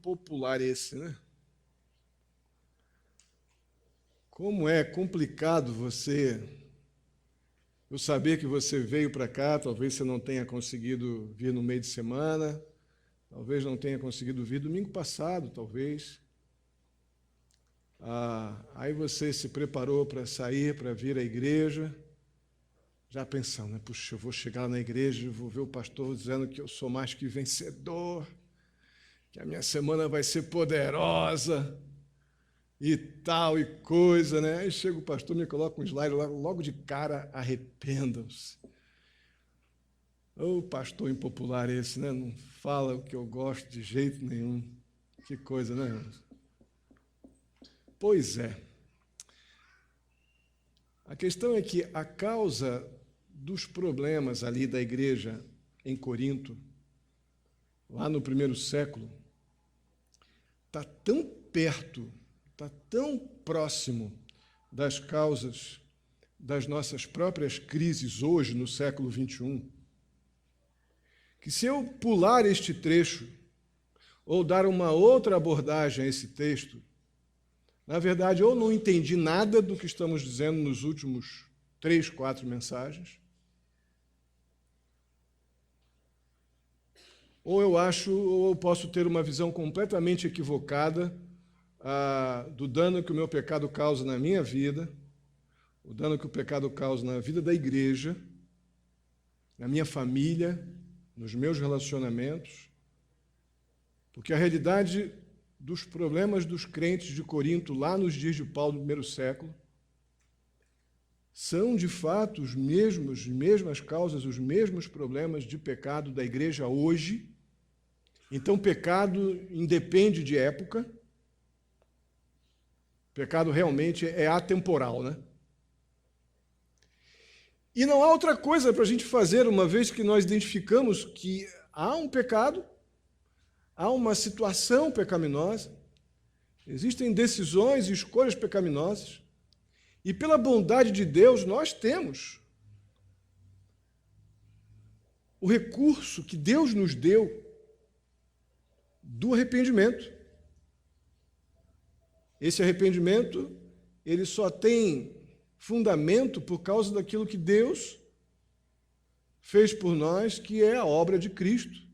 impopular esse, né? Como é complicado eu saber que você veio para cá, talvez você não tenha conseguido vir no meio de semana, talvez não tenha conseguido vir domingo passado, talvez. Aí você se preparou para sair, para vir à igreja, já pensando, né? Puxa, eu vou chegar lá na igreja e vou ver o pastor dizendo que eu sou mais que vencedor, que a minha semana vai ser poderosa e tal e coisa, né? Aí chega o pastor, me coloca um slide logo de cara, arrependam-se. Ô pastor impopular esse, né? Não fala o que eu gosto de jeito nenhum. Que coisa, né, irmãos? Pois é. A questão é que a causa dos problemas ali da igreja em Corinto, lá no primeiro século, está tão perto, está tão próximo das causas das nossas próprias crises hoje, no século XXI, que se eu pular este trecho ou dar uma outra abordagem a esse texto, na verdade, eu não entendi nada do que estamos dizendo nos últimos 3, 4 mensagens, ou eu posso ter uma visão completamente equivocada do dano que o meu pecado causa na minha vida, o dano que o pecado causa na vida da igreja, na minha família, nos meus relacionamentos, porque a realidade dos problemas dos crentes de Corinto, lá nos dias de Paulo, no primeiro século, são, de fato, as mesmas causas, os mesmos problemas de pecado da igreja hoje. Então, pecado independe de época. Pecado realmente é atemporal, né? E não há outra coisa para a gente fazer, uma vez que nós identificamos que há um pecado, há uma situação pecaminosa, existem decisões e escolhas pecaminosas, e pela bondade de Deus nós temos o recurso que Deus nos deu do arrependimento. Esse arrependimento, ele só tem fundamento por causa daquilo que Deus fez por nós, que é a obra de Cristo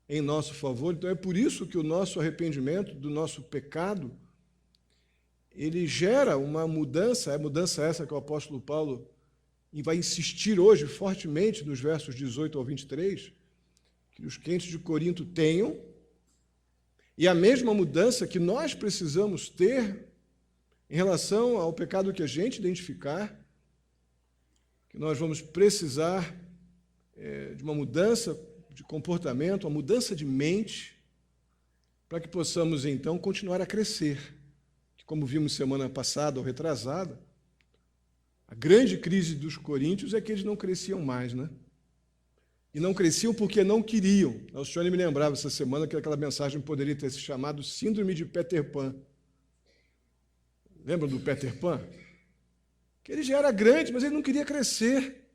em nosso favor. Então é por isso que o nosso arrependimento do nosso pecado, ele gera uma mudança, é mudança essa que o apóstolo Paulo vai insistir hoje fortemente nos versos 18 ao 23, que os crentes de Corinto tenham, e a mesma mudança que nós precisamos ter em relação ao pecado que a gente identificar, que nós vamos precisar de uma mudança de comportamento, uma mudança de mente, para que possamos, então, continuar a crescer. Que, como vimos semana passada ou retrasada, a grande crise dos coríntios é que eles não cresciam mais, né? E não cresciam porque não queriam. O senhor me lembrava essa semana que aquela mensagem poderia ter se chamado Síndrome de Peter Pan. Lembram do Peter Pan? Que ele já era grande, mas ele não queria crescer.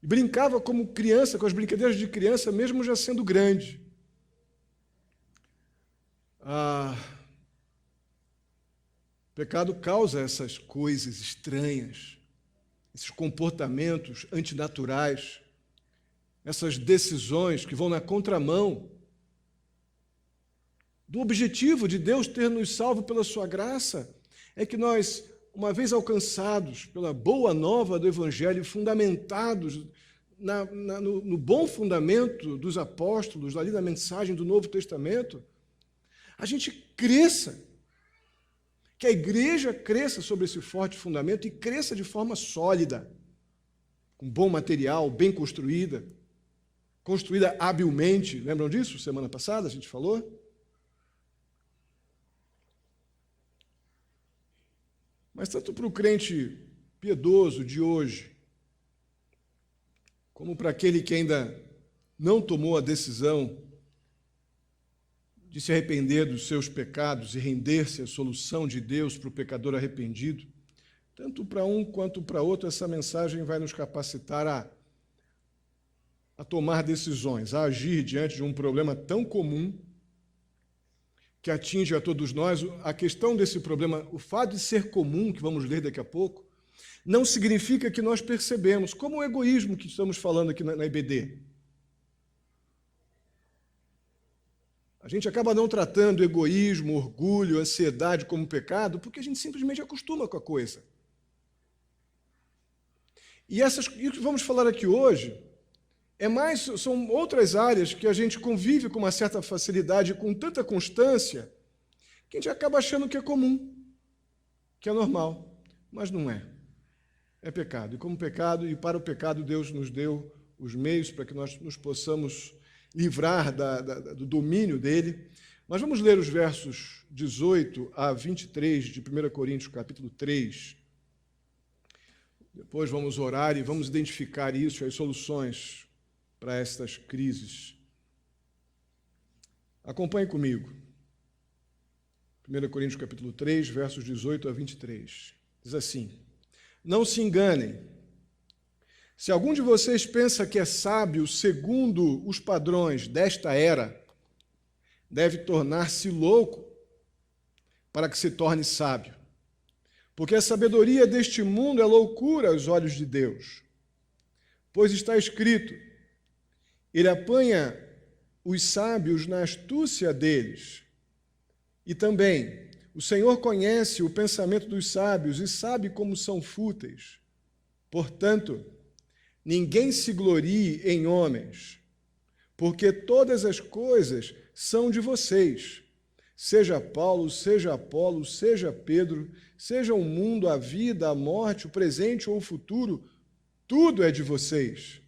E brincava como criança, com as brincadeiras de criança, mesmo já sendo grande. O pecado causa essas coisas estranhas, esses comportamentos antinaturais, essas decisões que vão na contramão do objetivo de Deus ter nos salvo pela sua graça. É que nós, uma vez alcançados pela boa nova do Evangelho, fundamentados no bom fundamento dos apóstolos, ali na mensagem do Novo Testamento, a gente cresça, que a igreja cresça sobre esse forte fundamento e cresça de forma sólida, com bom material, bem construída habilmente. Lembram disso? Semana passada a gente falou? Mas tanto para o crente piedoso de hoje, como para aquele que ainda não tomou a decisão de se arrepender dos seus pecados e render-se à solução de Deus para o pecador arrependido, tanto para um quanto para outro, essa mensagem vai nos capacitar a tomar decisões, a agir diante de um problema tão comum que atinge a todos nós, a questão desse problema, o fato de ser comum, que vamos ler daqui a pouco, não significa que nós percebemos, como o egoísmo que estamos falando aqui na IBD. A gente acaba não tratando egoísmo, orgulho, ansiedade como pecado, porque a gente simplesmente acostuma com a coisa. E o que vamos falar aqui hoje são outras áreas que a gente convive com uma certa facilidade, com tanta constância, que a gente acaba achando que é comum, que é normal, mas não é. É pecado. E como pecado, e para o pecado, Deus nos deu os meios para que nós nos possamos livrar do domínio dele. Mas vamos ler os versos 18 a 23 de 1 Coríntios, capítulo 3. Depois vamos orar e vamos identificar isso, as soluções para estas crises. Acompanhe comigo. 1 Coríntios, capítulo 3, versos 18 a 23. Diz assim: Não se enganem. Se algum de vocês pensa que é sábio segundo os padrões desta era, deve tornar-se louco para que se torne sábio. Porque a sabedoria deste mundo é loucura aos olhos de Deus. Pois está escrito: Ele apanha os sábios na astúcia deles. E também, o Senhor conhece o pensamento dos sábios e sabe como são fúteis. Portanto, ninguém se glorie em homens, porque todas as coisas são de vocês. Seja Paulo, seja Apolo, seja Pedro, seja o mundo, a vida, a morte, o presente ou o futuro, tudo é de vocês.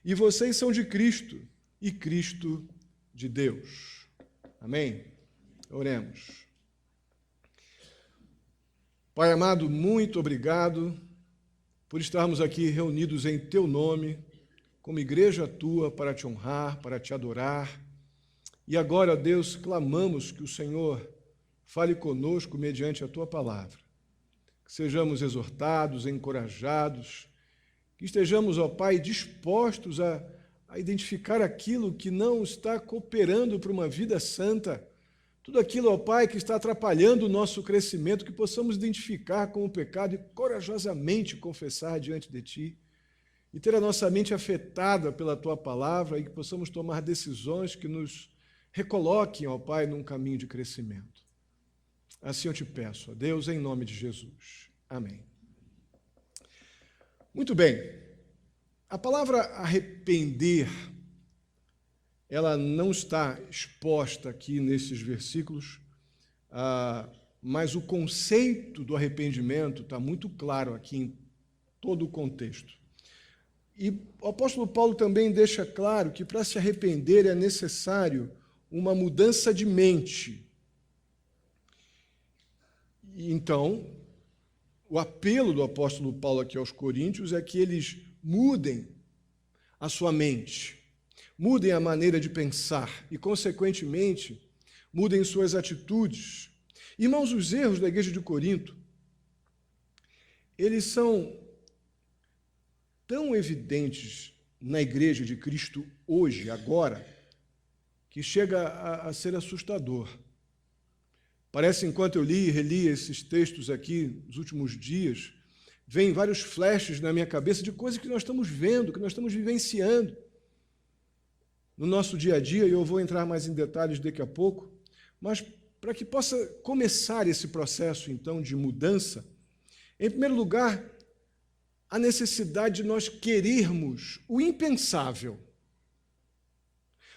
E vocês são de Cristo, e Cristo de Deus. Amém? Oremos. Pai amado, muito obrigado por estarmos aqui reunidos em Teu nome, como igreja Tua, para Te honrar, para Te adorar. E agora, ó Deus, clamamos que o Senhor fale conosco mediante a Tua palavra. Que sejamos exortados, encorajados, que estejamos, ó Pai, dispostos a identificar aquilo que não está cooperando para uma vida santa, tudo aquilo, ó Pai, que está atrapalhando o nosso crescimento, que possamos identificar como pecado e corajosamente confessar diante de Ti, e ter a nossa mente afetada pela Tua palavra e que possamos tomar decisões que nos recoloquem, ó Pai, num caminho de crescimento. Assim eu te peço, ó Deus, em nome de Jesus. Amém. Muito bem. A palavra arrepender, ela não está exposta aqui nesses versículos, mas o conceito do arrependimento está muito claro aqui em todo o contexto. E o apóstolo Paulo também deixa claro que para se arrepender é necessário uma mudança de mente. Então, o apelo do apóstolo Paulo aqui aos Coríntios é que eles mudem a sua mente, mudem a maneira de pensar e, consequentemente, mudem suas atitudes. Irmãos, os erros da igreja de Corinto, eles são tão evidentes na igreja de Cristo hoje, agora, que chega a ser assustador. Parece, enquanto eu li e reli esses textos aqui nos últimos dias, vem vários flashes na minha cabeça de coisas que nós estamos vendo, que nós estamos vivenciando no nosso dia a dia, e eu vou entrar mais em detalhes daqui a pouco, mas para que possa começar esse processo, então, de mudança, em primeiro lugar, a necessidade de nós querermos o impensável.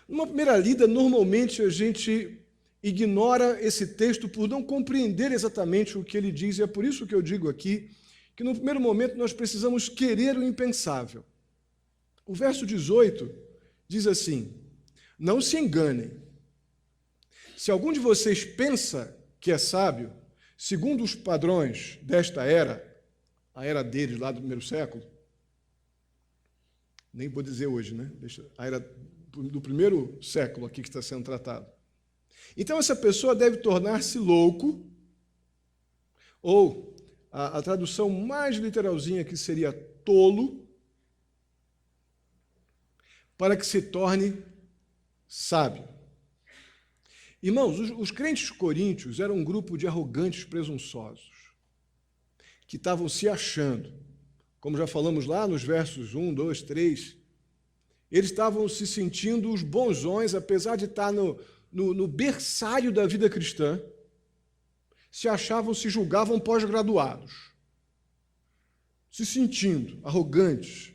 Numa primeira lida, normalmente a gente ignora esse texto por não compreender exatamente o que ele diz, e é por isso que eu digo aqui que, no primeiro momento, nós precisamos querer o impensável. O verso 18 diz assim: Não se enganem. Se algum de vocês pensa que é sábio, segundo os padrões desta era, a era deles lá do primeiro século, nem vou dizer hoje, né? A era do primeiro século aqui que está sendo tratado. Então, essa pessoa deve tornar-se louco, ou a tradução mais literalzinha aqui seria tolo, para que se torne sábio. Irmãos, os crentes coríntios eram um grupo de arrogantes presunçosos, que estavam se achando, como já falamos lá nos versos 1, 2, 3, eles estavam se sentindo os bonzões, apesar de estar no berçário da vida cristã, se achavam, se julgavam pós-graduados, se sentindo arrogantes,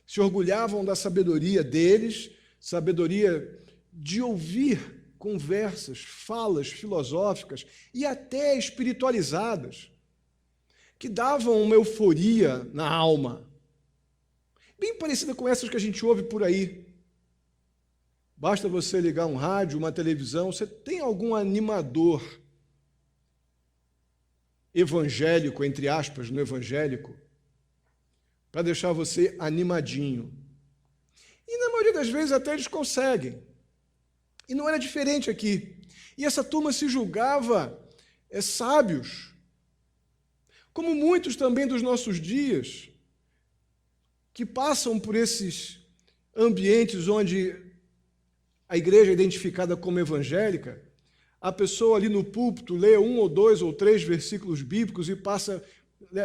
se orgulhavam da sabedoria deles, sabedoria de ouvir conversas, falas filosóficas e até espiritualizadas, que davam uma euforia na alma, bem parecida com essas que a gente ouve por aí. Basta você ligar um rádio, uma televisão, você tem algum animador evangélico, entre aspas, no evangélico, para deixar você animadinho. E na maioria das vezes até eles conseguem. E não era diferente aqui. E essa turma se julgava sábios, como muitos também dos nossos dias, que passam por esses ambientes onde a igreja é identificada como evangélica, a pessoa ali no púlpito lê 1 ou 2 ou 3 versículos bíblicos e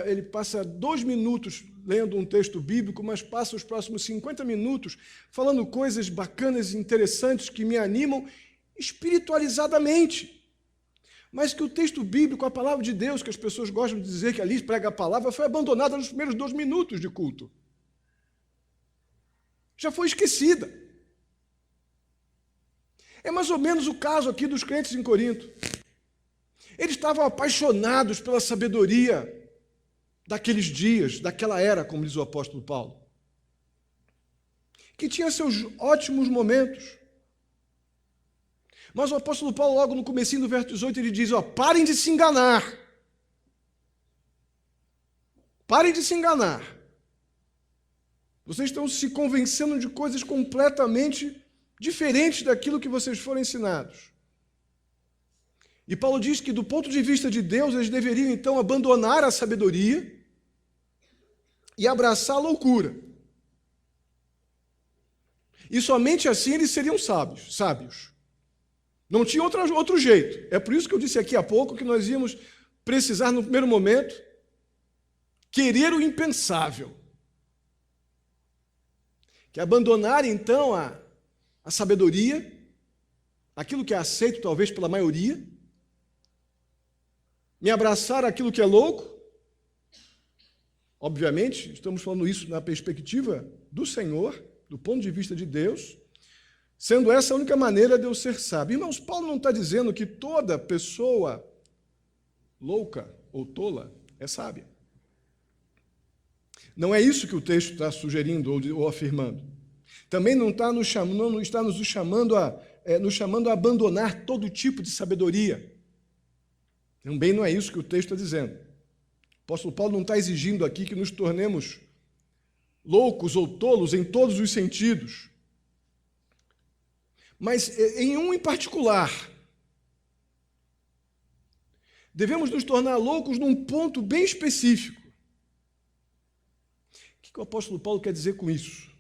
ele passa 2 minutos lendo um texto bíblico, mas passa os próximos 50 minutos falando coisas bacanas e interessantes que me animam espiritualizadamente. Mas que o texto bíblico, a palavra de Deus, que as pessoas gostam de dizer que ali prega a palavra, foi abandonada nos primeiros 2 minutos de culto. Já foi esquecida. É mais ou menos o caso aqui dos crentes em Corinto. Eles estavam apaixonados pela sabedoria daqueles dias, daquela era, como diz o apóstolo Paulo, que tinha seus ótimos momentos. Mas o apóstolo Paulo, logo no comecinho do verso 18, ele diz, parem de se enganar. Parem de se enganar. Vocês estão se convencendo de coisas completamente diferentes daquilo que vocês foram ensinados. E Paulo diz que, do ponto de vista de Deus, eles deveriam, então, abandonar a sabedoria e abraçar a loucura. E somente assim eles seriam sábios. Não tinha outro jeito. É por isso que eu disse aqui há pouco que nós íamos precisar, no primeiro momento, querer o impensável. Que abandonar, então, a sabedoria, aquilo que é aceito, talvez, pela maioria, me abraçar aquilo que é louco. Obviamente, estamos falando isso na perspectiva do Senhor, do ponto de vista de Deus, sendo essa a única maneira de eu ser sábio. Irmãos, Paulo não está dizendo que toda pessoa louca ou tola é sábia. Não é isso que o texto está sugerindo ou afirmando. Também não está nos chamando a abandonar todo tipo de sabedoria. Também não é isso que o texto está dizendo. O apóstolo Paulo não está exigindo aqui que nos tornemos loucos ou tolos em todos os sentidos. Mas em um em particular, devemos nos tornar loucos num ponto bem específico. O que o apóstolo Paulo quer dizer com isso?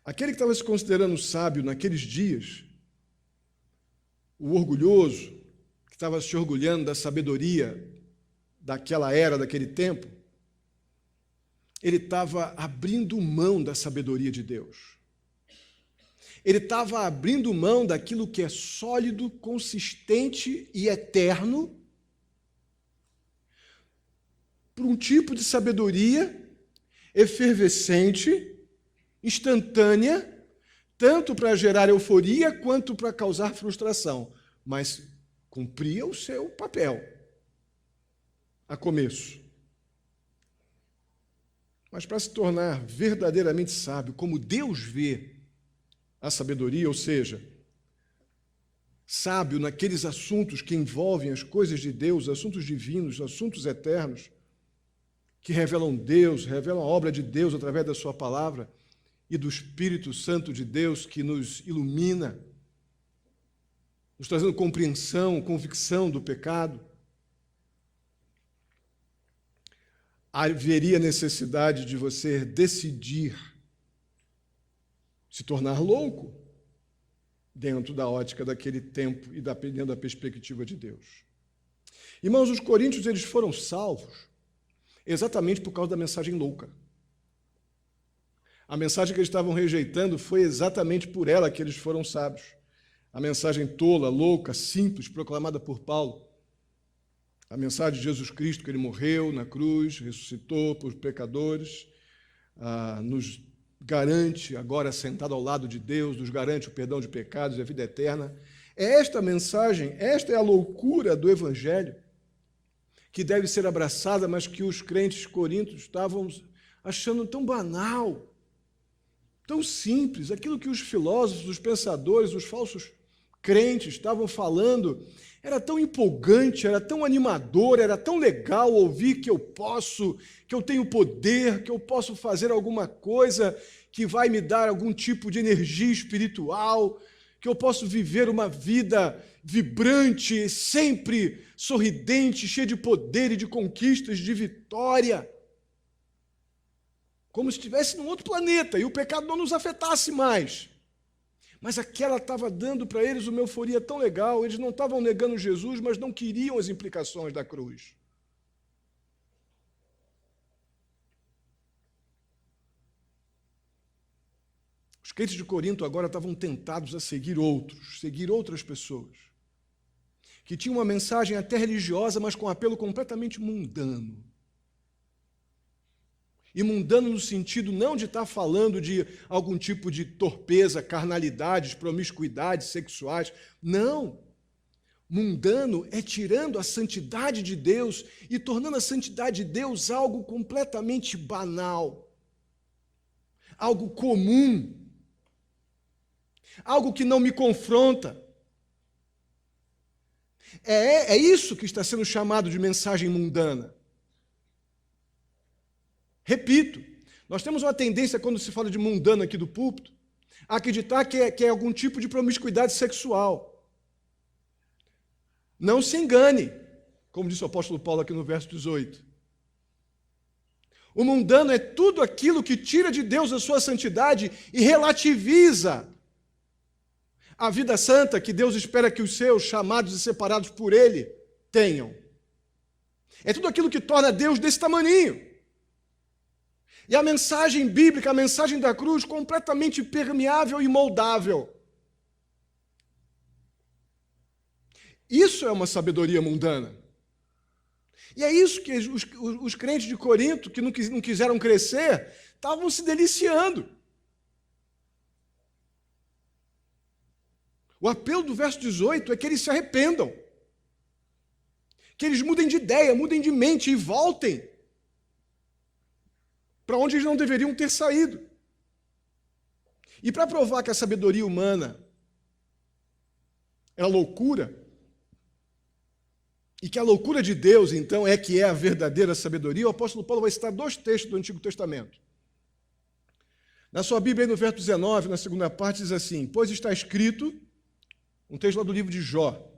Aquele que estava se considerando sábio naqueles dias, o orgulhoso, que estava se orgulhando da sabedoria daquela era, daquele tempo, ele estava abrindo mão da sabedoria de Deus. Ele estava abrindo mão daquilo que é sólido, consistente e eterno por um tipo de sabedoria efervescente, instantânea, tanto para gerar euforia quanto para causar frustração, mas cumpria o seu papel a começo. Mas para se tornar verdadeiramente sábio, como Deus vê a sabedoria, ou seja, sábio naqueles assuntos que envolvem as coisas de Deus, assuntos divinos, assuntos eternos, que revelam Deus, revelam a obra de Deus através da sua palavra e do Espírito Santo de Deus que nos ilumina, nos trazendo compreensão, convicção do pecado. Haveria necessidade de você decidir se tornar louco dentro da ótica daquele tempo e dentro da perspectiva de Deus. Irmãos, os coríntios eles foram salvos exatamente por causa da mensagem louca. A mensagem que eles estavam rejeitando foi exatamente por ela que eles foram sábios. A mensagem tola, louca, simples, proclamada por Paulo. A mensagem de Jesus Cristo, que ele morreu na cruz, ressuscitou por pecadores, nos garante, agora sentado ao lado de Deus, nos garante o perdão de pecados e a vida eterna. É esta mensagem, esta é a loucura do Evangelho, que deve ser abraçada, mas que os crentes coríntios estavam achando tão banal, tão simples. Aquilo que os filósofos, os pensadores, os falsos crentes estavam falando era tão empolgante, era tão animador, era tão legal ouvir que eu posso, que eu tenho poder, que eu posso fazer alguma coisa que vai me dar algum tipo de energia espiritual, que eu posso viver uma vida vibrante, sempre sorridente, cheia de poder e de conquistas, de vitória. Como se estivesse num outro planeta e o pecado não nos afetasse mais. Mas aquela estava dando para eles uma euforia tão legal, eles não estavam negando Jesus, mas não queriam as implicações da cruz. Os crentes de Corinto agora estavam tentados a seguir outros, seguir outras pessoas, que tinham uma mensagem até religiosa, mas com apelo completamente mundano. E mundano no sentido não de estar falando de algum tipo de torpeza, carnalidades, promiscuidades sexuais. Não. Mundano é tirando a santidade de Deus e tornando a santidade de Deus algo completamente banal, algo comum, algo que não me confronta. É isso que está sendo chamado de mensagem mundana. Repito, nós temos uma tendência, quando se fala de mundano aqui do púlpito, a acreditar que é algum tipo de promiscuidade sexual. Não se engane, como disse o apóstolo Paulo aqui no verso 18. O mundano é tudo aquilo que tira de Deus a sua santidade e relativiza a vida santa que Deus espera que os seus, chamados e separados por Ele, tenham. É tudo aquilo que torna Deus desse tamaninho. E a mensagem bíblica, a mensagem da cruz, completamente permeável e moldável. Isso é uma sabedoria mundana. E é isso que os crentes de Corinto, que não quiseram crescer, estavam se deliciando. O apelo do verso 18 é que eles se arrependam, que eles mudem de ideia, mudem de mente e voltem para onde eles não deveriam ter saído. E para provar que a sabedoria humana é loucura, e que a loucura de Deus, então, é que é a verdadeira sabedoria, o apóstolo Paulo vai citar 2 textos do Antigo Testamento. Na sua Bíblia, no verso 19, na segunda parte, diz assim: pois está escrito, um texto lá do livro de Jó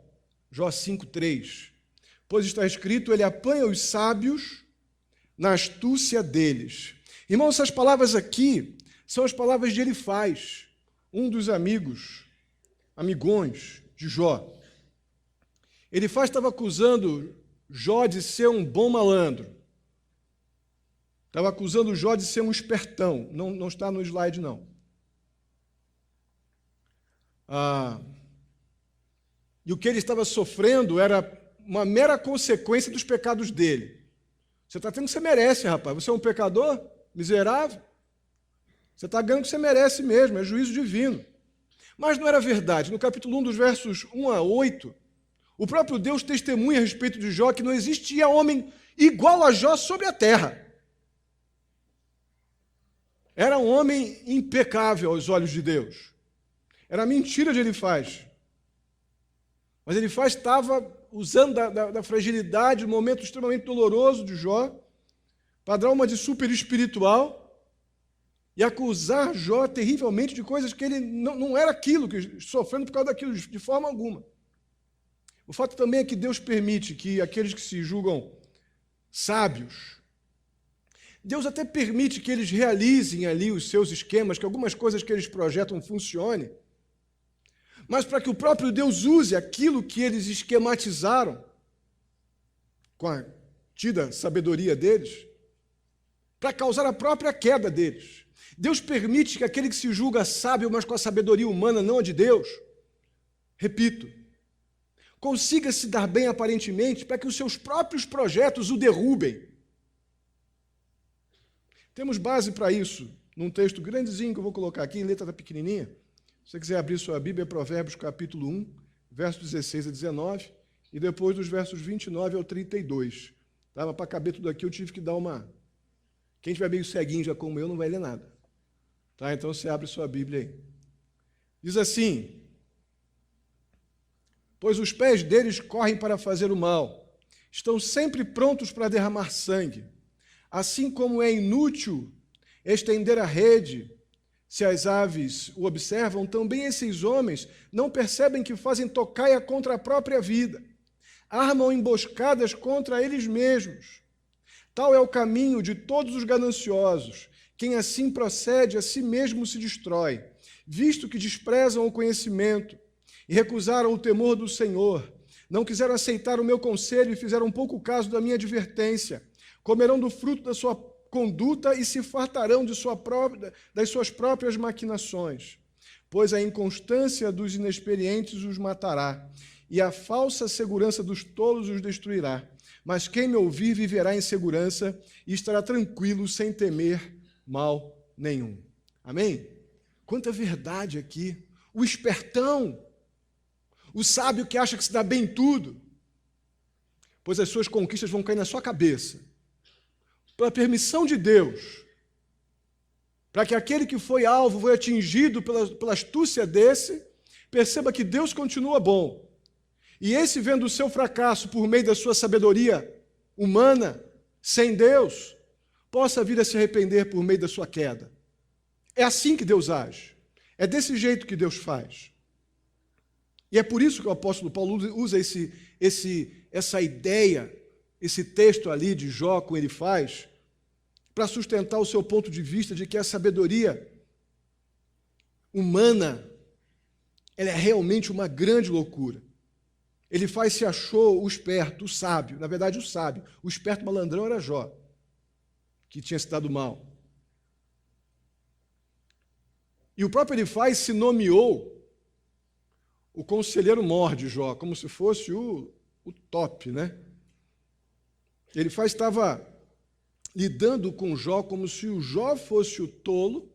5:3, pois está escrito, ele apanha os sábios na astúcia deles. Irmãos, essas palavras aqui são as palavras de Elifaz, um dos amigões de Jó. Elifaz estava acusando Jó de ser um bom malandro. Estava acusando Jó de ser um espertão. Não está no slide, não. E o que ele estava sofrendo era uma mera consequência dos pecados dele. Você está tendo o que você merece, rapaz. Você é um pecador miserável. Você está ganhando o que você merece mesmo, é juízo divino. Mas não era verdade. No capítulo 1, dos versos 1 a 8, o próprio Deus testemunha a respeito de Jó que não existia homem igual a Jó sobre a terra. Era um homem impecável aos olhos de Deus. Era mentira de Elifaz. Mas Elifaz estava usando da fragilidade, um momento extremamente doloroso de Jó, para dar uma de super espiritual e acusar Jó terrivelmente de coisas que ele não era aquilo, que sofrendo por causa daquilo, de forma alguma. O fato também é que Deus permite que aqueles que se julgam sábios, Deus até permite que eles realizem ali os seus esquemas, que algumas coisas que eles projetam funcionem, mas para que o próprio Deus use aquilo que eles esquematizaram com a tida sabedoria deles, para causar a própria queda deles. Deus permite que aquele que se julga sábio, mas com a sabedoria humana, não a de Deus, repito, consiga se dar bem aparentemente para que os seus próprios projetos o derrubem. Temos base para isso num texto grandezinho que eu vou colocar aqui, em letra pequenininha. Se você quiser abrir sua Bíblia, é Provérbios capítulo 1, versos 16 a 19, e depois dos versos 29 ao 32. Tá? Mas para caber tudo aqui, eu tive que dar uma... Quem estiver meio ceguinho já como eu, não vai ler nada. Tá? Então você abre sua Bíblia aí. Diz assim: pois os pés deles correm para fazer o mal, estão sempre prontos para derramar sangue. Assim como é inútil estender a rede, se as aves o observam, também esses homens não percebem que fazem tocaia contra a própria vida, armam emboscadas contra eles mesmos. Tal é o caminho de todos os gananciosos. Quem assim procede, a si mesmo se destrói, visto que desprezam o conhecimento e recusaram o temor do Senhor. Não quiseram aceitar o meu conselho e fizeram pouco caso da minha advertência. Comerão do fruto da sua conduta e se fartarão das suas próprias maquinações. Pois a inconstância dos inexperientes os matará, e a falsa segurança dos tolos os destruirá. Mas quem me ouvir viverá em segurança e estará tranquilo, sem temer mal nenhum. Amém? Quanta verdade aqui. O espertão, o sábio que acha que se dá bem em tudo, pois as suas conquistas vão cair na sua cabeça. Pela permissão de Deus, para que aquele que foi alvo, foi atingido pela astúcia desse, perceba que Deus continua bom. E esse, vendo o seu fracasso por meio da sua sabedoria humana, sem Deus, possa vir a se arrepender por meio da sua queda. É assim que Deus age. É desse jeito que Deus faz. E é por isso que o apóstolo Paulo usa essa ideia, esse texto ali de Jó, como ele faz, para sustentar o seu ponto de vista de que a sabedoria humana, ela é realmente uma grande loucura. Ele se achou o esperto, o sábio, na verdade o sábio. O esperto malandrão era Jó, que tinha se dado mal. E o próprio Elifaz se nomeou o conselheiro mor de Jó, como se fosse o top, né? Elifaz estava lidando com Jó como se o Jó fosse o tolo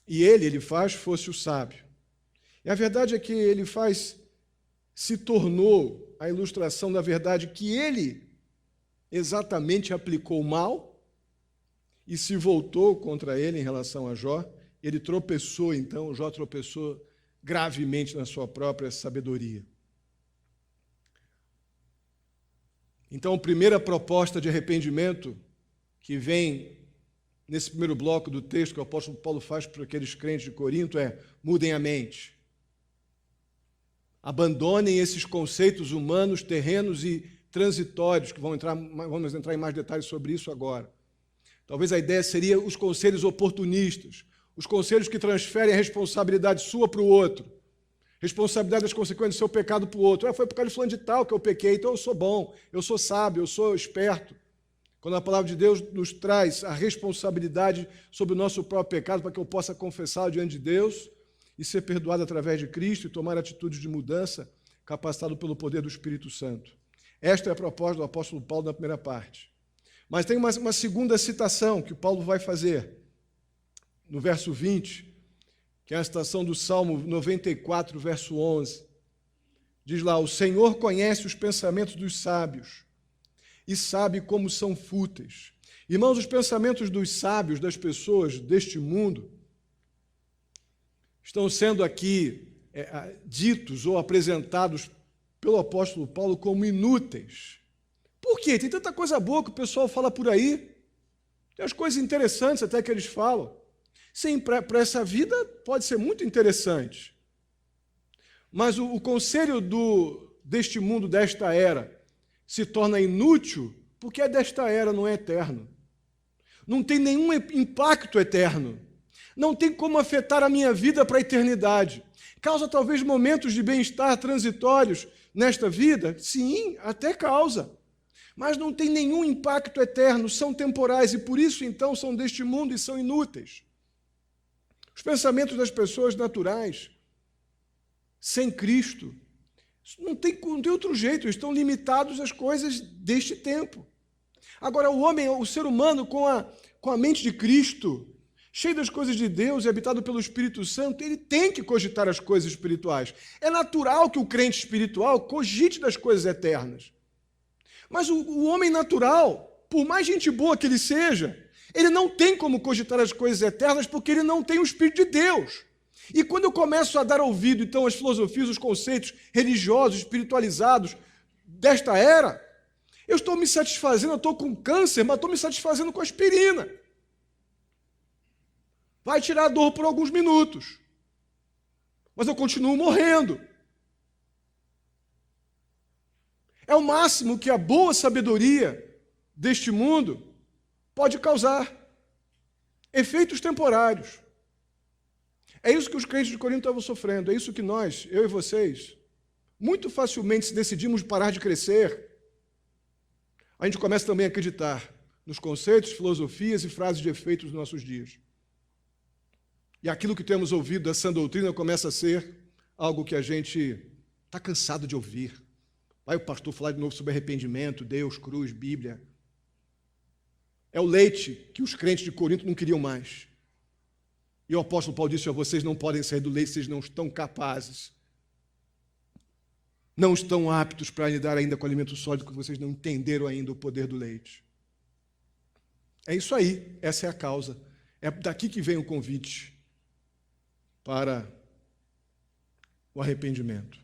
e Elifaz, fosse o sábio. E a verdade é que Elifaz se tornou a ilustração da verdade que ele exatamente aplicou mal e se voltou contra ele em relação a Jó. Ele tropeçou, então, Jó tropeçou gravemente na sua própria sabedoria. Então, a primeira proposta de arrependimento que vem nesse primeiro bloco do texto que o apóstolo Paulo faz para aqueles crentes de Corinto é: mudem a mente. Abandonem esses conceitos humanos, terrenos e transitórios, que vamos entrar em mais detalhes sobre isso agora. Talvez a ideia seria os conselhos oportunistas, os conselhos que transferem a responsabilidade sua para o outro, responsabilidade das consequências do seu pecado para o outro. Foi por causa de fulano de tal que eu pequei, então eu sou bom, eu sou sábio, eu sou esperto. Quando a palavra de Deus nos traz a responsabilidade sobre o nosso próprio pecado para que eu possa confessá-lo diante de Deus e ser perdoado através de Cristo e tomar atitudes de mudança, capacitado pelo poder do Espírito Santo. Esta é a proposta do apóstolo Paulo na primeira parte. Mas tem uma segunda citação que Paulo vai fazer, no verso 20, que é a citação do Salmo 94, verso 11. Diz lá: o Senhor conhece os pensamentos dos sábios e sabe como são fúteis. Irmãos, os pensamentos dos sábios, das pessoas deste mundo, estão sendo aqui ditos ou apresentados pelo apóstolo Paulo como inúteis. Por quê? Tem tanta coisa boa que o pessoal fala por aí. Tem as coisas interessantes até que eles falam. Sim, para essa vida pode ser muito interessante. Mas o conselho deste mundo, desta era, se torna inútil porque é desta era, não é eterno. Não tem nenhum impacto eterno. não tem como afetar a minha vida para a eternidade. Causa talvez momentos de bem-estar transitórios nesta vida? Sim, até causa. Mas não tem nenhum impacto eterno, são temporais e por isso, então, são deste mundo e são inúteis. Os pensamentos das pessoas naturais, sem Cristo, não tem outro jeito, estão limitados às coisas deste tempo. Agora, o homem, o ser humano, com a mente de Cristo, cheio das coisas de Deus e habitado pelo Espírito Santo, ele tem que cogitar as coisas espirituais. É natural que o crente espiritual cogite das coisas eternas. Mas o homem natural, por mais gente boa que ele seja, ele não tem como cogitar as coisas eternas porque ele não tem o Espírito de Deus. E quando eu começo a dar ouvido, então, às filosofias, os conceitos religiosos, espiritualizados desta era, eu estou me satisfazendo, eu estou com câncer, mas estou me satisfazendo com aspirina. Vai tirar a dor por alguns minutos, mas eu continuo morrendo. É o máximo que a boa sabedoria deste mundo pode causar. Efeitos temporários. É isso que os crentes de Corinto estavam sofrendo, é isso que nós, eu e vocês, muito facilmente, se decidimos parar de crescer, a gente começa também a acreditar nos conceitos, filosofias e frases de efeito dos nossos dias. E aquilo que temos ouvido da sã doutrina começa a ser algo que a gente está cansado de ouvir. Vai o pastor falar de novo sobre arrependimento, Deus, cruz, Bíblia. É o leite que os crentes de Corinto não queriam mais. E o apóstolo Paulo disse: vocês não podem sair do leite, vocês não estão capazes. Não estão aptos para lidar ainda com alimento sólido, porque vocês não entenderam ainda o poder do leite. É isso aí, essa é a causa. É daqui que vem o convite para o arrependimento.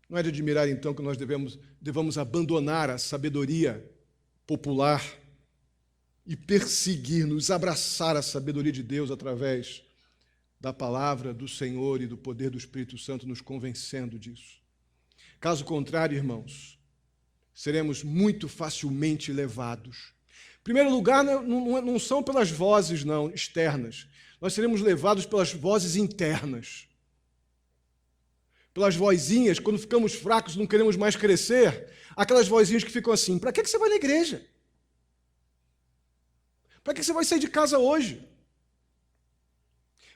Não é de admirar, então, que nós devamos abandonar a sabedoria popular e perseguir-nos, abraçar a sabedoria de Deus através da palavra do Senhor e do poder do Espírito Santo nos convencendo disso. Caso contrário, irmãos, seremos muito facilmente levados. Em primeiro lugar, não são pelas vozes não externas. Nós seremos levados pelas vozes internas. Pelas vozinhas, quando ficamos fracos, não queremos mais crescer, aquelas vozinhas que ficam assim: para que você vai na igreja? Para que você vai sair de casa hoje?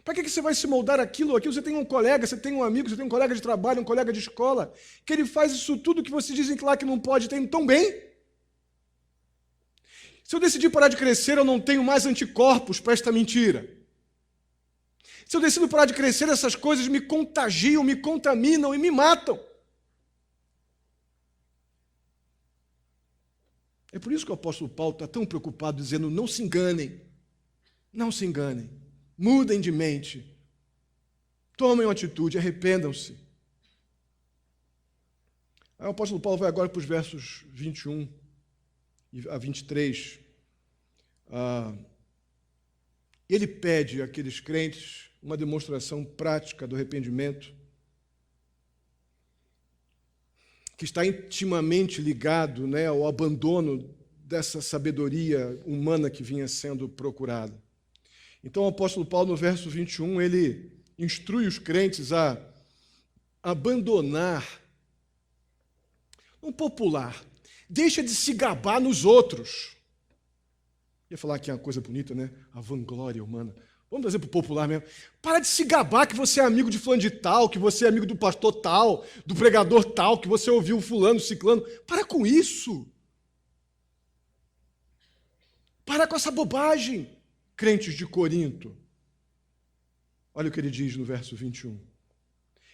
Para que você vai se moldar aquilo? Aqui você tem um colega, você tem um amigo, você tem um colega de trabalho, um colega de escola, que ele faz isso tudo que vocês dizem que lá que não pode, tem tão bem. Se eu decidir parar de crescer, eu não tenho mais anticorpos para esta mentira. Se eu decido parar de crescer, essas coisas me contagiam, me contaminam e me matam. É por isso que o apóstolo Paulo está tão preocupado, dizendo: não se enganem, não se enganem, mudem de mente, tomem uma atitude, arrependam-se. Aí o apóstolo Paulo vai agora para os versos 21 a 23. Ele pede àqueles crentes uma demonstração prática do arrependimento, que está intimamente ligado, ao abandono dessa sabedoria humana que vinha sendo procurada. Então, o apóstolo Paulo, no verso 21, ele instrui os crentes a abandonar um popular. Deixa de se gabar nos outros. Ia falar aqui uma coisa bonita, né? A vanglória humana. Vamos trazer para o popular mesmo. Para de se gabar que você é amigo de fulano de tal, que você é amigo do pastor tal, do pregador tal, que você ouviu fulano, ciclano. Para com isso. Para com essa bobagem, crentes de Corinto. Olha o que ele diz no verso 21.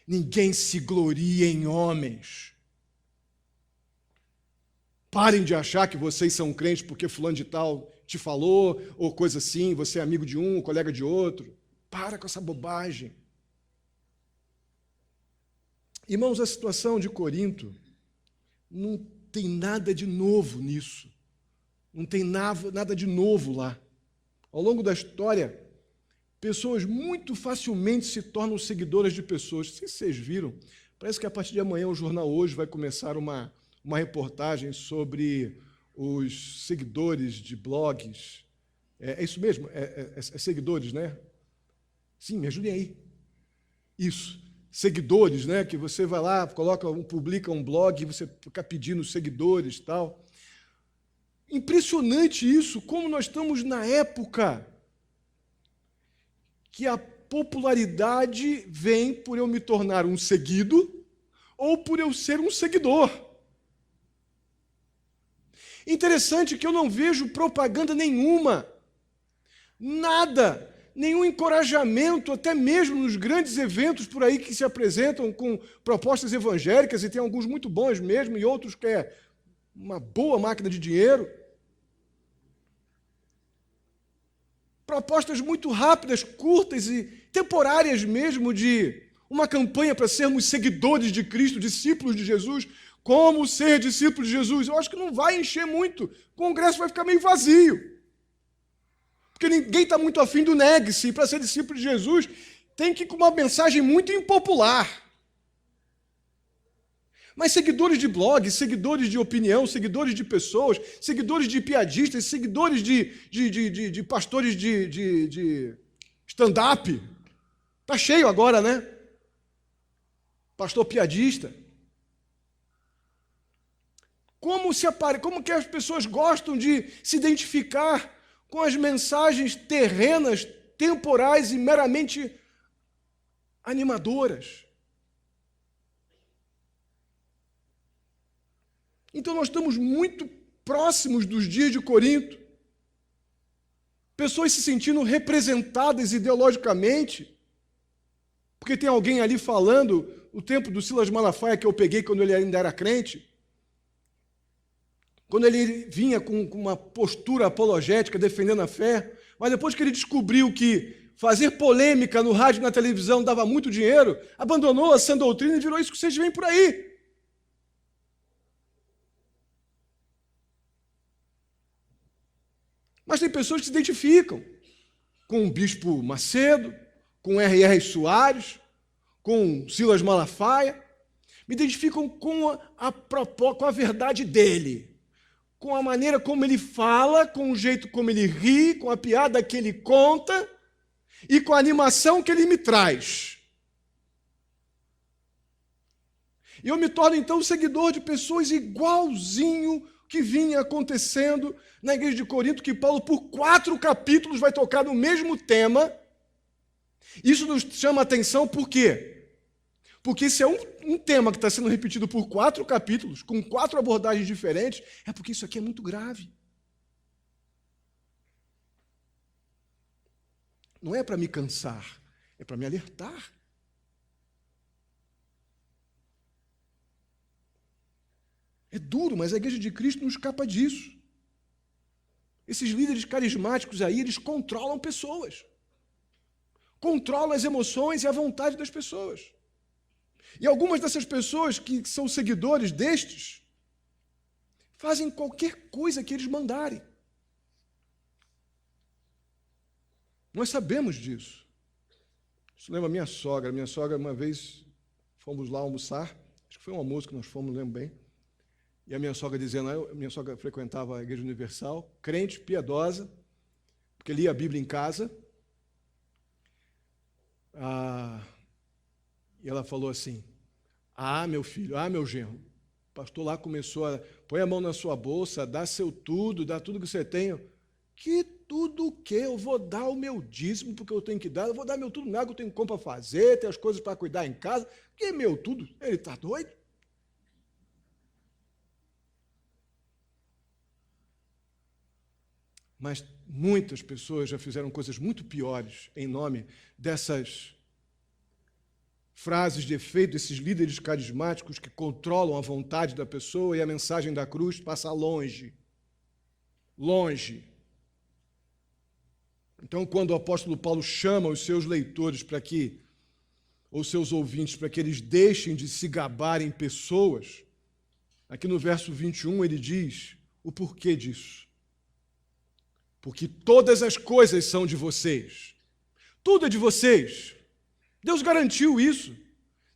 Ninguém se glorie em homens. Parem de achar que vocês são crentes porque fulano de tal te falou, ou coisa assim, você é amigo de um, colega de outro. Para com essa bobagem. Irmãos, a situação de Corinto não tem nada de novo nisso. Não tem nada de novo lá. Ao longo da história, pessoas muito facilmente se tornam seguidoras de pessoas. Não sei se vocês viram, parece que a partir de amanhã o Jornal Hoje vai começar uma reportagem sobre os seguidores de blogs. É isso mesmo? É seguidores, né? Sim, me ajudem aí. Isso. Seguidores, né? Que você vai lá, publica um blog, e você fica pedindo seguidores e tal. Impressionante isso, como nós estamos na época que a popularidade vem por eu me tornar um seguido ou por eu ser um seguidor. Interessante que eu não vejo propaganda nenhuma, nada, nenhum encorajamento, até mesmo nos grandes eventos por aí que se apresentam com propostas evangélicas, e tem alguns muito bons mesmo, e outros que é uma boa máquina de dinheiro. Propostas muito rápidas, curtas e temporárias mesmo, de uma campanha para sermos seguidores de Cristo, discípulos de Jesus. Como ser discípulo de Jesus? Eu acho que não vai encher muito. O congresso vai ficar meio vazio. Porque ninguém está muito afim do negue-se. E para ser discípulo de Jesus, tem que ir com uma mensagem muito impopular. Mas seguidores de blog, seguidores de opinião, seguidores de pessoas, seguidores de piadistas, seguidores de pastores de stand-up. Está cheio agora, né? Pastor piadista. Como que as pessoas gostam de se identificar com as mensagens terrenas, temporais e meramente animadoras. Então nós estamos muito próximos dos dias de Corinto. Pessoas se sentindo representadas ideologicamente, porque tem alguém ali falando, o tempo do Silas Malafaia que eu peguei quando ele ainda era crente, quando ele vinha com uma postura apologética, defendendo a fé, mas depois que ele descobriu que fazer polêmica no rádio e na televisão dava muito dinheiro, abandonou a sã doutrina e virou isso que vocês veem por aí. Mas tem pessoas que se identificam com o Bispo Macedo, com R.R. Soares, com Silas Malafaia, me identificam com a verdade dele, com a maneira como ele fala, com o jeito como ele ri, com a piada que ele conta e com a animação que ele me traz. E eu me torno, então, seguidor de pessoas igualzinho que vinha acontecendo na igreja de Corinto, que Paulo, por 4 capítulos, vai tocar no mesmo tema. Isso nos chama a atenção por quê? Porque se é um tema que está sendo repetido por 4 capítulos, com 4 abordagens diferentes, é porque isso aqui é muito grave. Não é para me cansar, é para me alertar. É duro, mas a igreja de Cristo não escapa disso. Esses líderes carismáticos aí, eles controlam pessoas. Controlam as emoções e a vontade das pessoas. E algumas dessas pessoas que são seguidores destes fazem qualquer coisa que eles mandarem. Nós sabemos disso. Isso lembra a minha sogra. Minha sogra, uma vez, fomos lá almoçar, acho que foi um almoço que nós fomos, não lembro bem, e a minha sogra dizendo, minha sogra frequentava a Igreja Universal, crente, piedosa, porque lia a Bíblia em casa, e ela falou assim, meu filho, meu genro, o pastor lá começou a, põe a mão na sua bolsa, dá seu tudo, dá tudo que você tem. Que tudo o quê? Eu vou dar o meu dízimo, porque eu tenho que dar, eu vou dar meu tudo, nada, eu tenho compra para fazer, tenho as coisas para cuidar em casa, que meu tudo? Ele está doido? Mas muitas pessoas já fizeram coisas muito piores em nome dessas frases de efeito, desses líderes carismáticos que controlam a vontade da pessoa e a mensagem da cruz passa longe. Longe. Então, quando o apóstolo Paulo chama os seus leitores para que, ou seus ouvintes, para que eles deixem de se gabarem pessoas, aqui no verso 21 ele diz o porquê disso. Porque todas as coisas são de vocês. Tudo é de vocês. Deus garantiu isso.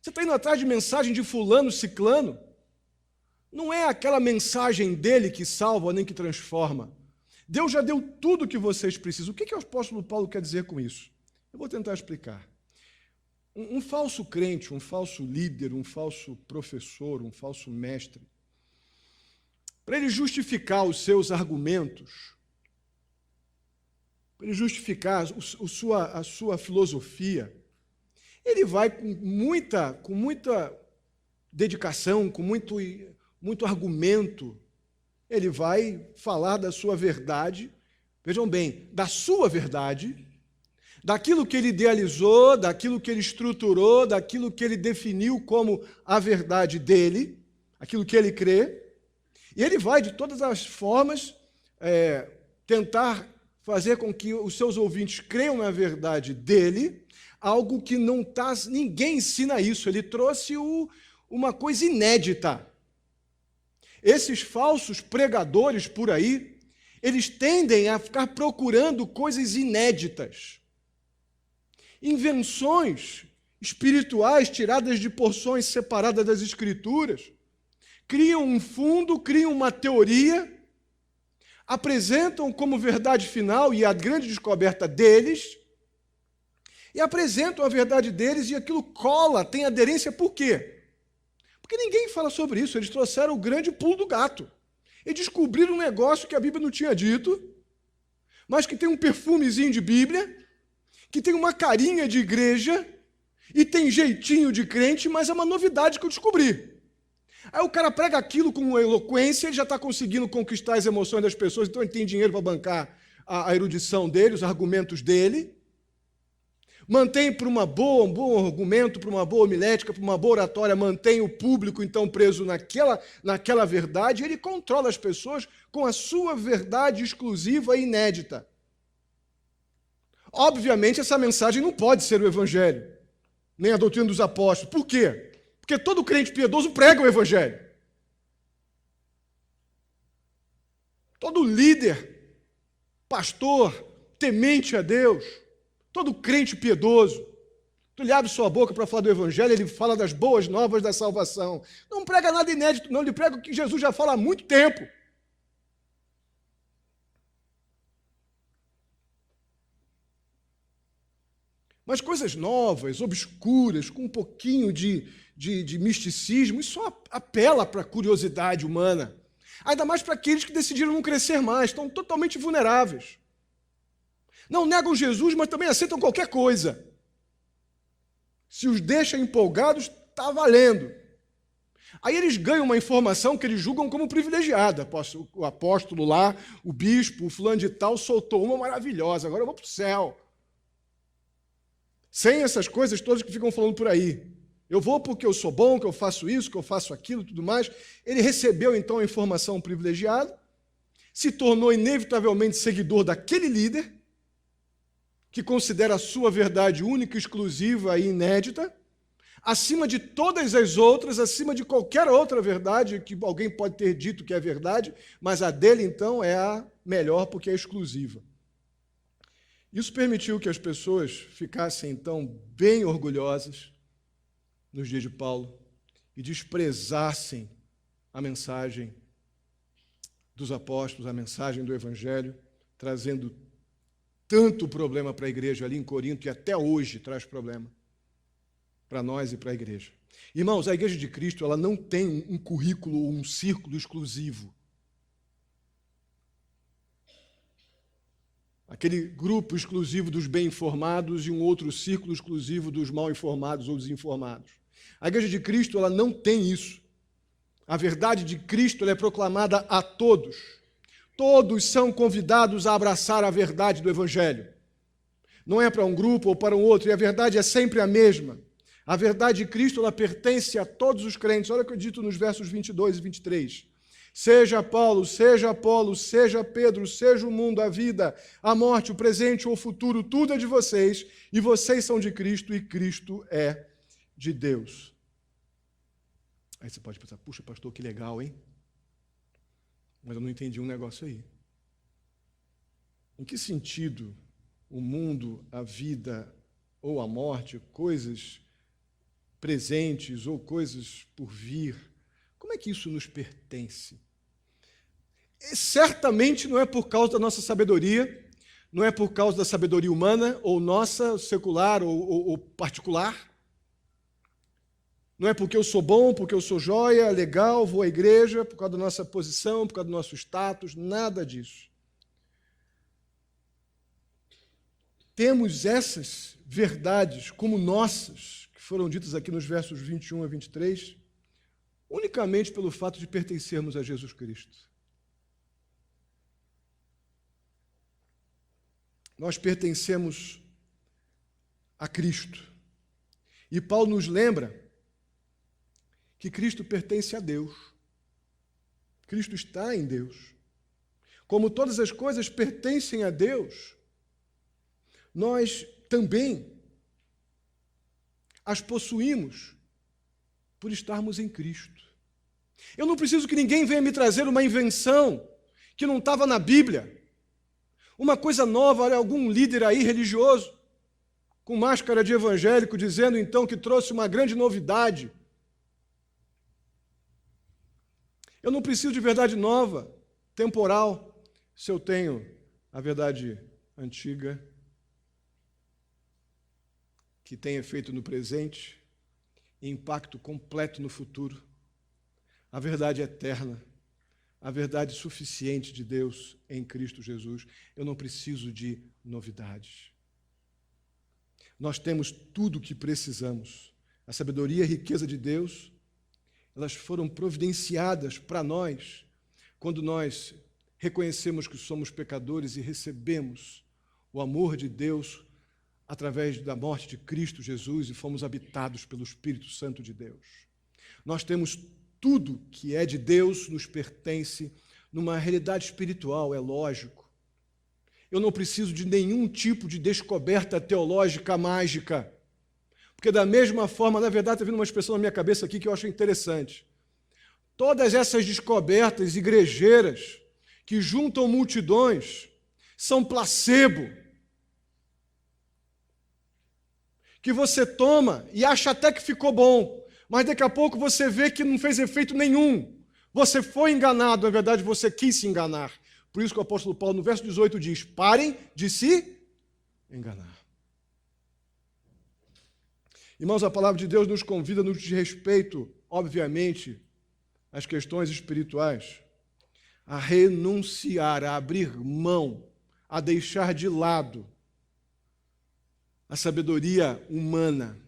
Você está indo atrás de mensagem de fulano, ciclano? Não é aquela mensagem dele que salva nem que transforma. Deus já deu tudo o que vocês precisam. O que o apóstolo Paulo quer dizer com isso? Eu vou tentar explicar. Um falso crente, um falso líder, um falso professor, um falso mestre, para ele justificar os seus argumentos, para ele justificar a sua filosofia, ele vai com muita dedicação, com muito argumento, ele vai falar da sua verdade, vejam bem, da sua verdade, daquilo que ele idealizou, daquilo que ele estruturou, daquilo que ele definiu como a verdade dele, aquilo que ele crê, e ele vai, de todas as formas, tentar fazer com que os seus ouvintes creiam na verdade dele, algo que não está... Ninguém ensina isso, ele trouxe uma coisa inédita. Esses falsos pregadores por aí, eles tendem a ficar procurando coisas inéditas, invenções espirituais tiradas de porções separadas das Escrituras, criam um fundo, criam uma teoria, apresentam como verdade final e a grande descoberta deles, e apresentam a verdade deles e aquilo cola, tem aderência. Por quê? Porque ninguém fala sobre isso. Eles trouxeram o grande pulo do gato. E descobriram um negócio que a Bíblia não tinha dito, mas que tem um perfumezinho de Bíblia, que tem uma carinha de igreja e tem jeitinho de crente, mas é uma novidade que eu descobri. Aí o cara prega aquilo com eloquência, ele já está conseguindo conquistar as emoções das pessoas, então ele tem dinheiro para bancar a erudição dele, os argumentos dele, mantém para um bom argumento, para uma boa homilética, para uma boa oratória, mantém o público então preso naquela verdade, e ele controla as pessoas com a sua verdade exclusiva e inédita. Obviamente, essa mensagem não pode ser o Evangelho, nem a doutrina dos apóstolos. Por quê? Porque todo crente piedoso prega o Evangelho. Todo líder, pastor, temente a Deus, todo crente piedoso, ele abre sua boca para falar do Evangelho, ele fala das boas novas da salvação. Não prega nada inédito, não, ele prega o que Jesus já fala há muito tempo. Mas coisas novas, obscuras, com um pouquinho de misticismo, isso só apela para a curiosidade humana. Ainda mais para aqueles que decidiram não crescer mais, estão totalmente vulneráveis. Não negam Jesus, mas também aceitam qualquer coisa. Se os deixa empolgados, está valendo. Aí eles ganham uma informação que eles julgam como privilegiada. O apóstolo lá, o bispo, o fulano de tal, soltou uma maravilhosa, agora eu vou para o céu. Sem essas coisas todas que ficam falando por aí. Eu vou porque eu sou bom, que eu faço isso, que eu faço aquilo, tudo mais. Ele recebeu, então, a informação privilegiada, se tornou inevitavelmente seguidor daquele líder, que considera a sua verdade única, exclusiva e inédita, acima de todas as outras, acima de qualquer outra verdade que alguém pode ter dito que é verdade, mas a dele, então, é a melhor porque é exclusiva. Isso permitiu que as pessoas ficassem, então, bem orgulhosas nos dias de Paulo e desprezassem a mensagem dos apóstolos, a mensagem do Evangelho, trazendo tanto problema para a igreja ali em Corinto e até hoje traz problema para nós e para a igreja. Irmãos, a igreja de Cristo ela não tem um currículo ou um círculo exclusivo. Aquele grupo exclusivo dos bem-informados e um outro círculo exclusivo dos mal-informados ou desinformados. A igreja de Cristo ela não tem isso. A verdade de Cristo ela é proclamada a todos. Todos são convidados a abraçar a verdade do Evangelho. Não é para um grupo ou para um outro, e a verdade é sempre a mesma. A verdade de Cristo ela pertence a todos os crentes. Olha o que eu dito nos versos 22 e 23. Seja Paulo, seja Apolo, seja Pedro, seja o mundo, a vida, a morte, o presente ou o futuro, tudo é de vocês, e vocês são de Cristo, e Cristo é de Deus. Aí você pode pensar, puxa, pastor, que legal, hein? Mas eu não entendi um negócio aí. Em que sentido o mundo, a vida ou a morte, coisas presentes ou coisas por vir, como é que isso nos pertence? Certamente não é por causa da nossa sabedoria, não é por causa da sabedoria humana, ou nossa, secular ou particular. Não é porque eu sou bom, porque eu sou joia, legal, vou à igreja, por causa da nossa posição, por causa do nosso status, nada disso. Temos essas verdades como nossas, que foram ditas aqui nos versos 21 a 23, unicamente pelo fato de pertencermos a Jesus Cristo. Nós pertencemos a Cristo. E Paulo nos lembra que Cristo pertence a Deus. Cristo está em Deus. Como todas as coisas pertencem a Deus, nós também as possuímos por estarmos em Cristo. Eu não preciso que ninguém venha me trazer uma invenção que não estava na Bíblia, uma coisa nova, olha, algum líder aí religioso, com máscara de evangélico, dizendo então que trouxe uma grande novidade. Eu não preciso de verdade nova, temporal, se eu tenho a verdade antiga, que tem efeito no presente e impacto completo no futuro. A verdade eterna, a verdade suficiente de Deus em Cristo Jesus. Eu não preciso de novidades. Nós temos tudo o que precisamos. A sabedoria e a riqueza de Deus, elas foram providenciadas para nós quando nós reconhecemos que somos pecadores e recebemos o amor de Deus através da morte de Cristo Jesus e fomos habitados pelo Espírito Santo de Deus. Nós temos tudo que é de Deus, nos pertence numa realidade espiritual, é lógico. Eu não preciso de nenhum tipo de descoberta teológica mágica, porque da mesma forma, na verdade, está vindo uma expressão na minha cabeça aqui que eu acho interessante. Todas essas descobertas igrejeiras que juntam multidões são placebo, que você toma e acha até que ficou bom, mas daqui a pouco você vê que não fez efeito nenhum. Você foi enganado, na verdade você quis se enganar. Por isso que o apóstolo Paulo, no verso 18, diz: parem de se enganar. Irmãos, a palavra de Deus nos convida, no de respeito, obviamente, às questões espirituais, a renunciar, a abrir mão, a deixar de lado a sabedoria humana.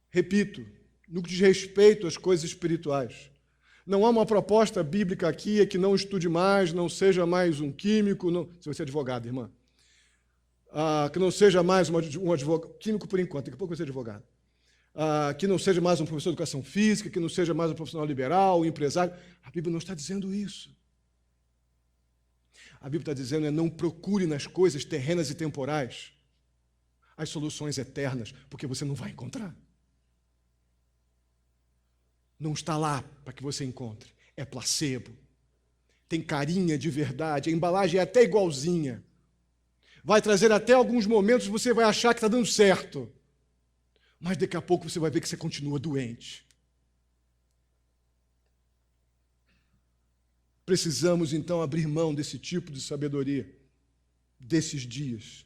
Repito, no que diz respeito às coisas espirituais, não há uma proposta bíblica aqui é que não estude mais, não seja mais um químico, não, se você é advogado, irmã, que não seja mais um advogado, químico por enquanto, daqui a pouco você é advogado, que não seja mais um professor de educação física, que não seja mais um profissional liberal, um empresário. A Bíblia não está dizendo isso. A Bíblia está dizendo não procure nas coisas terrenas e temporais as soluções eternas, porque você não vai encontrar. Não está lá para que você encontre. É placebo. Tem carinha de verdade, a embalagem é até igualzinha. Vai trazer até alguns momentos você vai achar que está dando certo. Mas daqui a pouco você vai ver que você continua doente. Precisamos, então, abrir mão desse tipo de sabedoria, desses dias,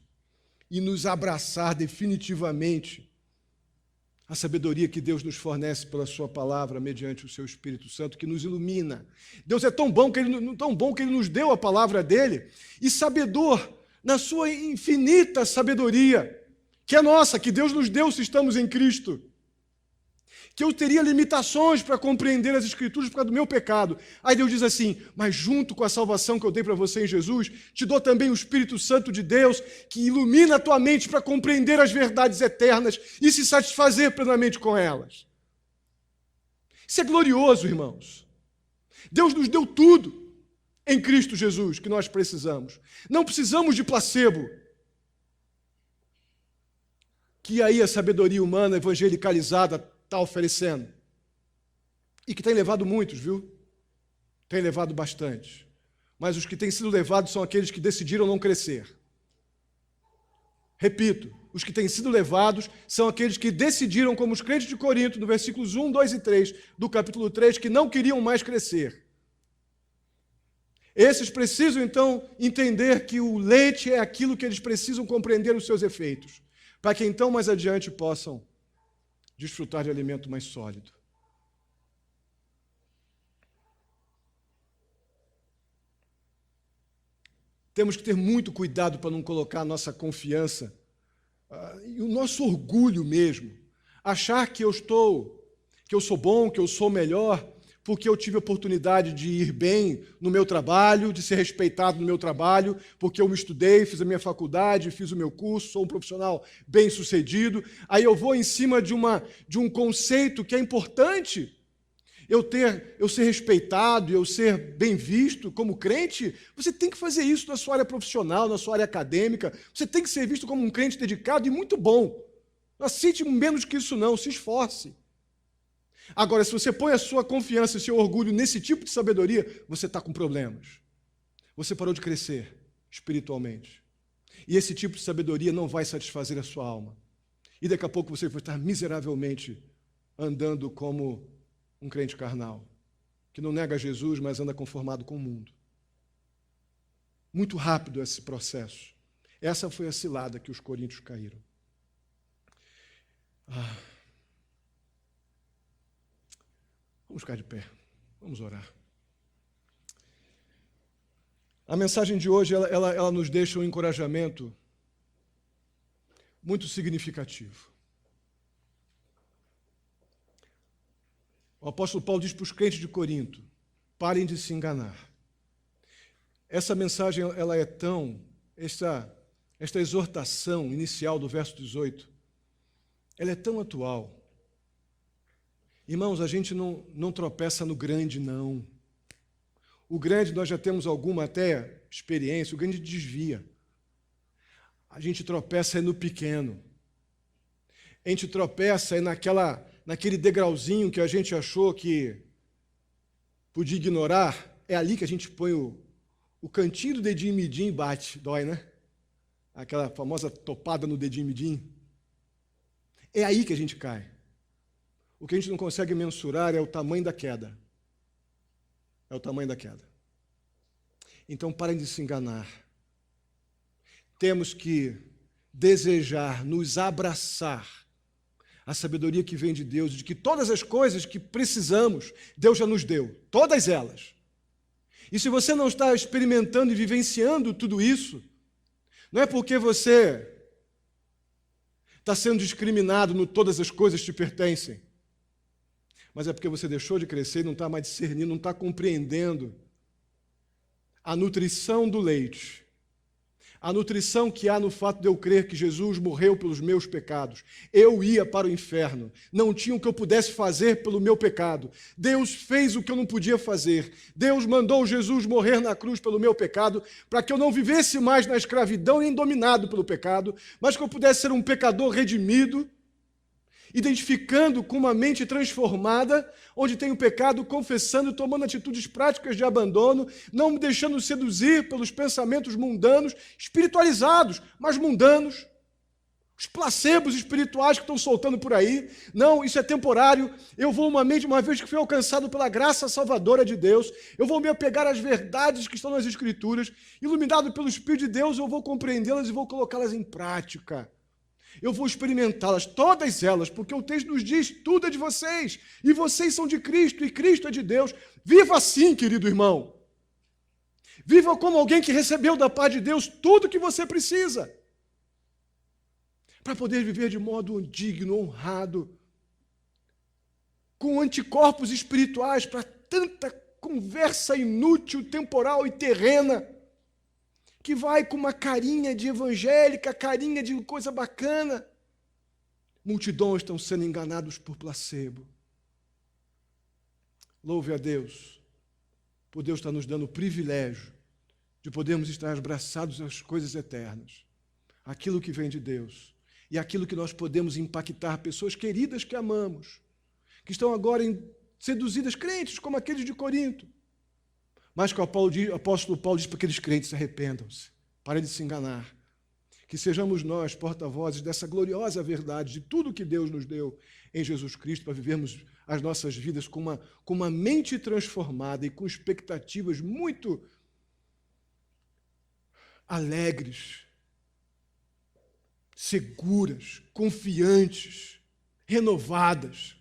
e nos abraçar definitivamente a sabedoria que Deus nos fornece pela sua palavra, mediante o seu Espírito Santo, que nos ilumina. Deus é tão bom que Ele nos deu a palavra dEle, e sabedor, na sua infinita sabedoria, que é nossa, que Deus nos deu se estamos em Cristo, que eu teria limitações para compreender as Escrituras por causa do meu pecado. Aí Deus diz assim: mas junto com a salvação que eu dei para você em Jesus, te dou também o Espírito Santo de Deus, que ilumina a tua mente para compreender as verdades eternas e se satisfazer plenamente com elas. Isso é glorioso, irmãos. Deus nos deu tudo em Cristo Jesus que nós precisamos. Não precisamos de placebo, que aí a sabedoria humana evangelicalizada está oferecendo. E que tem levado muitos, viu? Tem levado bastante. Mas os que têm sido levados são aqueles que decidiram não crescer. Repito, os que têm sido levados são aqueles que decidiram, como os crentes de Corinto, no versículos 1, 2 e 3 do capítulo 3, que não queriam mais crescer. Esses precisam, então, entender que o leite é aquilo que eles precisam compreender os seus efeitos, para que então, mais adiante, possam desfrutar de alimento mais sólido. Temos que ter muito cuidado para não colocar a nossa confiança e o nosso orgulho mesmo. Achar que eu sou bom, que eu sou melhor, porque eu tive a oportunidade de ir bem no meu trabalho, de ser respeitado no meu trabalho, porque eu me estudei, fiz a minha faculdade, fiz o meu curso, sou um profissional bem-sucedido. Aí eu vou em cima de um conceito que é importante, eu ser respeitado, eu ser bem visto como crente. Você tem que fazer isso na sua área profissional, na sua área acadêmica. Você tem que ser visto como um crente dedicado e muito bom. Não aceite menos que isso não, se esforce. Agora, se você põe a sua confiança e seu orgulho nesse tipo de sabedoria, você está com problemas. Você parou de crescer espiritualmente. E esse tipo de sabedoria não vai satisfazer a sua alma. E daqui a pouco você vai estar miseravelmente andando como um crente carnal, que não nega Jesus, mas anda conformado com o mundo. Muito rápido esse processo. Essa foi a cilada que os coríntios caíram. Vamos ficar de pé, vamos orar. A mensagem de hoje, ela nos deixa um encorajamento muito significativo. O apóstolo Paulo diz para os crentes de Corinto: parem de se enganar. Essa mensagem, ela é tão, esta exortação inicial do verso 18, ela é tão atual. Irmãos, a gente não tropeça no grande, não. O grande, nós já temos alguma até experiência, o grande desvia. A gente tropeça no pequeno. A gente tropeça naquele degrauzinho que a gente achou que podia ignorar. É ali que a gente põe o cantinho do dedinho midinho e bate. Dói, né? Aquela famosa topada no dedinho midinho. É aí que a gente cai. O que a gente não consegue mensurar é o tamanho da queda. É o tamanho da queda. Então, parem de se enganar. Temos que desejar, nos abraçar a sabedoria que vem de Deus, de que todas as coisas que precisamos, Deus já nos deu, todas elas. E se você não está experimentando e vivenciando tudo isso, não é porque você está sendo discriminado no todas as coisas te pertencem, mas é porque você deixou de crescer e não está mais discernindo, não está compreendendo a nutrição do leite, a nutrição que há no fato de eu crer que Jesus morreu pelos meus pecados. Eu ia para o inferno, não tinha o que eu pudesse fazer pelo meu pecado. Deus fez o que eu não podia fazer. Deus mandou Jesus morrer na cruz pelo meu pecado, para que eu não vivesse mais na escravidão nem dominado pelo pecado, mas que eu pudesse ser um pecador redimido, identificando com uma mente transformada, onde tem o pecado, confessando, tomando atitudes práticas de abandono, não me deixando seduzir pelos pensamentos mundanos, espiritualizados, mas mundanos, os placebos espirituais que estão soltando por aí. Não, isso é temporário. Eu vou uma vez que fui alcançado pela graça salvadora de Deus, eu vou me apegar às verdades que estão nas Escrituras, iluminado pelo Espírito de Deus, eu vou compreendê-las e vou colocá-las em prática. Eu vou experimentá-las, todas elas, porque o texto nos diz, tudo é de vocês, e vocês são de Cristo, e Cristo é de Deus. Viva assim, querido irmão. Viva como alguém que recebeu da parte de Deus tudo o que você precisa, para poder viver de modo digno, honrado, com anticorpos espirituais para tanta conversa inútil, temporal e terrena, que vai com uma carinha de evangélica, carinha de coisa bacana. Multidões estão sendo enganados por placebo. Louve a Deus, por Deus estar nos dando o privilégio de podermos estar abraçados às coisas eternas, aquilo que vem de Deus, e aquilo que nós podemos impactar pessoas queridas que amamos, que estão agora seduzidas, crentes como aqueles de Corinto. Mas que o apóstolo Paulo diz para aqueles crentes: arrependam-se, parem de se enganar, que sejamos nós porta-vozes dessa gloriosa verdade, de tudo que Deus nos deu em Jesus Cristo, para vivermos as nossas vidas com uma mente transformada e com expectativas muito alegres, seguras, confiantes, renovadas,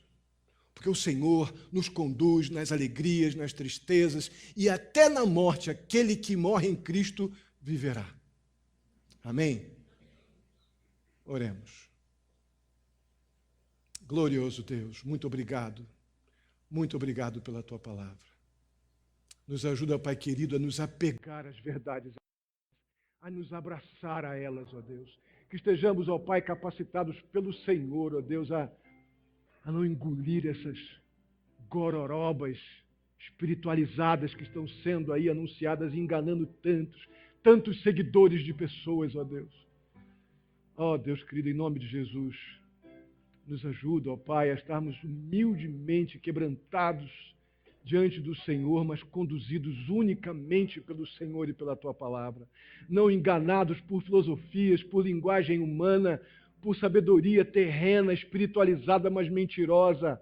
porque o Senhor nos conduz nas alegrias, nas tristezas e até na morte. Aquele que morre em Cristo viverá. Amém? Oremos. Glorioso Deus, muito obrigado. Muito obrigado pela tua palavra. Nos ajuda, Pai querido, a nos apegar às verdades, a nos abraçar a elas, ó Deus. Que estejamos, ó Pai, capacitados pelo Senhor, ó Deus, a não engolir essas gororobas espiritualizadas que estão sendo aí anunciadas e enganando tantos seguidores de pessoas, ó Deus. Ó Deus querido, em nome de Jesus, nos ajuda, ó Pai, a estarmos humildemente quebrantados diante do Senhor, mas conduzidos unicamente pelo Senhor e pela Tua palavra. Não enganados por filosofias, por linguagem humana, por sabedoria terrena, espiritualizada, mas mentirosa.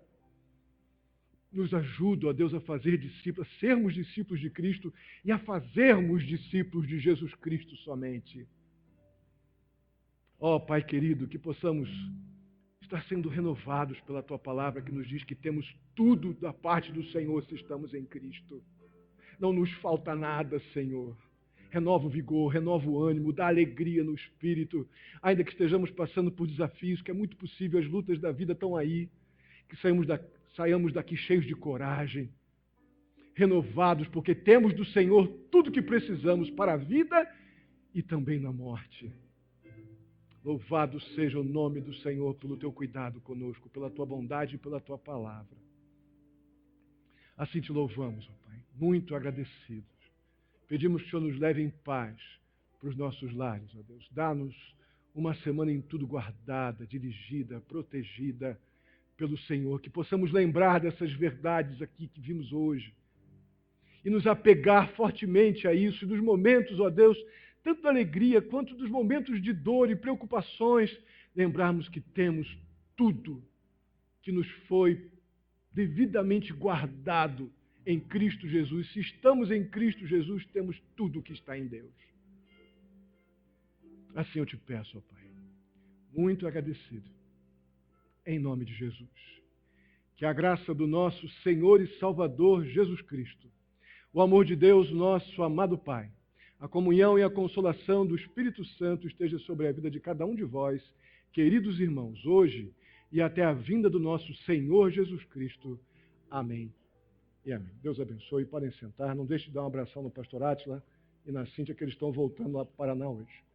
Nos ajuda, ó Deus, a fazer discípulos, a sermos discípulos de Cristo e a fazermos discípulos de Jesus Cristo somente. Ó Pai querido, que possamos estar sendo renovados pela Tua palavra, que nos diz que temos tudo da parte do Senhor se estamos em Cristo. Não nos falta nada, Senhor. Renova o vigor, renova o ânimo, dá alegria no espírito, ainda que estejamos passando por desafios, que é muito possível, as lutas da vida estão aí, que saiamos daqui cheios de coragem, renovados, porque temos do Senhor tudo que precisamos para a vida e também na morte. Louvado seja o nome do Senhor pelo Teu cuidado conosco, pela Tua bondade e pela Tua palavra. Assim Te louvamos, ó Pai, muito agradecidos. Pedimos que o Senhor nos leve em paz para os nossos lares, ó Deus. Dá-nos uma semana em tudo guardada, dirigida, protegida pelo Senhor. Que possamos lembrar dessas verdades aqui que vimos hoje e nos apegar fortemente a isso, e dos momentos, ó Deus, tanto da alegria quanto dos momentos de dor e preocupações, lembrarmos que temos tudo que nos foi devidamente guardado em Cristo Jesus. Se estamos em Cristo Jesus, temos tudo que está em Deus. Assim eu te peço, ó Pai, muito agradecido, em nome de Jesus, que a graça do nosso Senhor e Salvador Jesus Cristo, o amor de Deus, nosso amado Pai, a comunhão e a consolação do Espírito Santo esteja sobre a vida de cada um de vós, queridos irmãos, hoje e até a vinda do nosso Senhor Jesus Cristo. Amém e amém. Deus abençoe. Podem sentar. Não deixe de dar um abração no pastor Átila e na Cíntia, que eles estão voltando lá para o Paraná hoje.